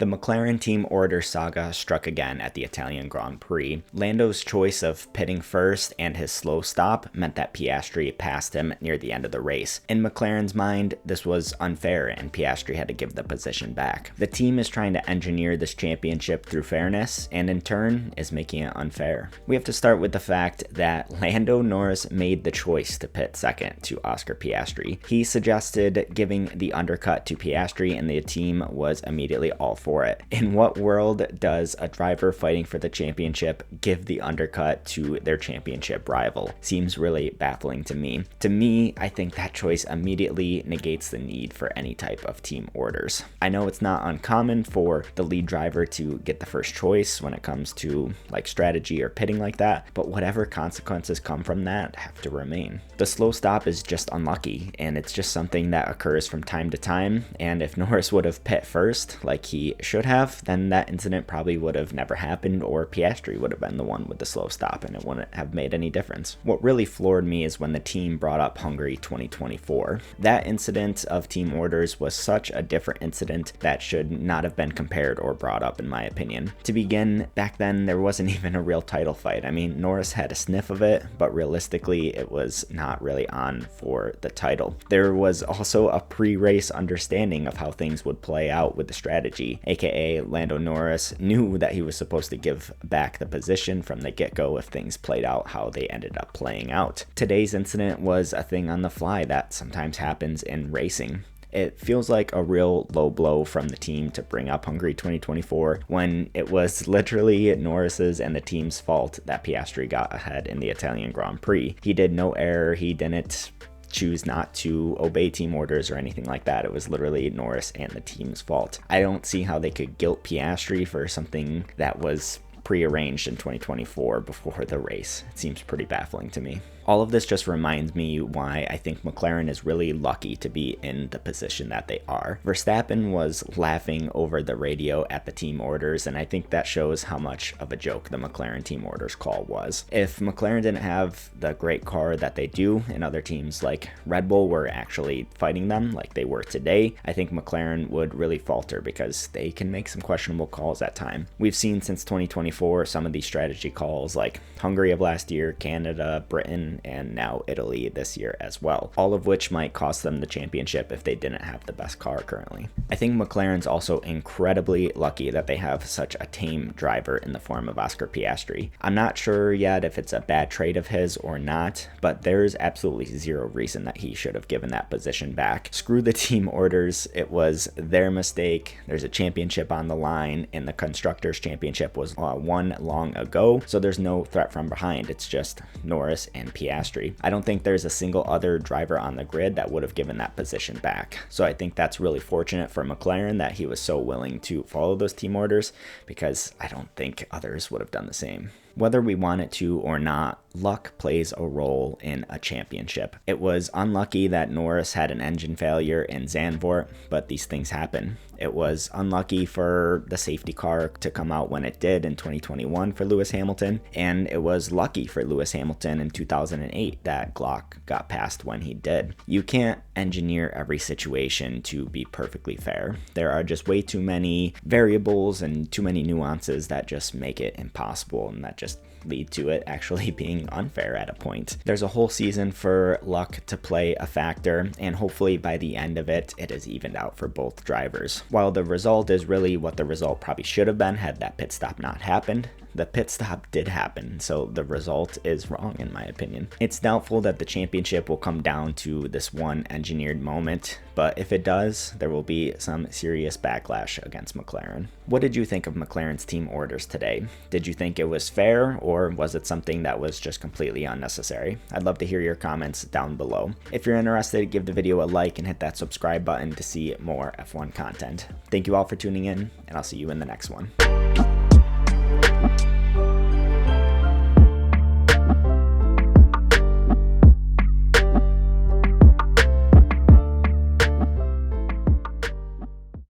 The McLaren team order saga struck again at the Italian Grand Prix. Lando's choice of pitting first and his slow stop meant that Piastri passed him near the end of the race. In McLaren's mind, this was unfair and Piastri had to give the position back. The team is trying to engineer this championship through fairness and in turn is making it unfair. We have to start with the fact that Lando Norris made the choice to pit second to Oscar Piastri. He suggested giving the undercut to Piastri and the team was immediately all for it. In what world does a driver fighting for the championship give the undercut to their championship rival? Seems really baffling to me. To me, I think that choice immediately negates the need for any type of team orders. I know it's not uncommon for the lead driver to get the first choice when it comes to like strategy or pitting like that, but whatever consequences come from that have to remain. The slow stop is just unlucky and it's just something that occurs from time to time, and if Norris would have pit first like he should have, then that incident probably would have never happened, or Piastri would have been the one with the slow stop and it wouldn't have made any difference. What really floored me is when the team brought up Hungary 2024. That incident of team orders was such a different incident that should not have been compared or brought up in my opinion. To begin, back then there wasn't even a real title fight. I mean, Norris had a sniff of it, but realistically it was not really on for the title. There was also a pre-race understanding of how things would play out with the strategy, aka Lando Norris knew that he was supposed to give back the position from the get-go if things played out how they ended up playing out. Today's incident was a thing on the fly that sometimes happens in racing. It feels like a real low blow from the team to bring up Hungary 2024 when it was literally Norris's and the team's fault that Piastri got ahead in the Italian Grand Prix. He did no error, he didn't choose not to obey team orders or anything like that. It was literally Norris and the team's fault. I don't see how they could guilt Piastri for something that was prearranged in 2024 before the race. It seems pretty baffling to me. All of this just reminds me why I think McLaren is really lucky to be in the position that they are. Verstappen was laughing over the radio at the team orders, and I think that shows how much of a joke the McLaren team orders call was. If McLaren didn't have the great car that they do, and other teams like Red Bull were actually fighting them like they were today, I think McLaren would really falter because they can make some questionable calls at time. We've seen since 2024 some of these strategy calls like Hungary of last year, Canada, Britain, and now Italy this year as well, all of which might cost them the championship if they didn't have the best car currently. I think McLaren's also incredibly lucky that they have such a tame driver in the form of Oscar Piastri. I'm not sure yet if it's a bad trade of his or not, but there's absolutely zero reason that he should have given that position back. Screw the team orders, it was their mistake. There's a championship on the line and the Constructors' Championship was won long ago, so there's no threat from behind. It's just Norris and Piastri. I don't think there's a single other driver on the grid that would have given that position back. So I think that's really fortunate for McLaren that he was so willing to follow those team orders, because I don't think others would have done the same. Whether we want it to or not, luck plays a role in a championship. It was unlucky that Norris had an engine failure in Zandvoort, but these things happen. It was unlucky for the safety car to come out when it did in 2021 for Lewis Hamilton, and it was lucky for Lewis Hamilton in 2008 that Glock got past when he did. You can't engineer every situation to be perfectly fair. There are just way too many variables and too many nuances that just make it impossible, and that just lead to it actually being unfair at a point. There's a whole season for luck to play a factor, and hopefully by the end of it, it is evened out for both drivers. While the result is really what the result probably should have been had that pit stop not happened, the pit stop did happen, so the result is wrong in my opinion. It's doubtful that the championship will come down to this one engineered moment, but if it does, there will be some serious backlash against McLaren. What did you think of McLaren's team orders today? Did you think it was fair, or was it something that was just completely unnecessary? I'd love to hear your comments down below. If you're interested, give the video a like and hit that subscribe button to see more F1 content. Thank you all for tuning in, and I'll see you in the next one.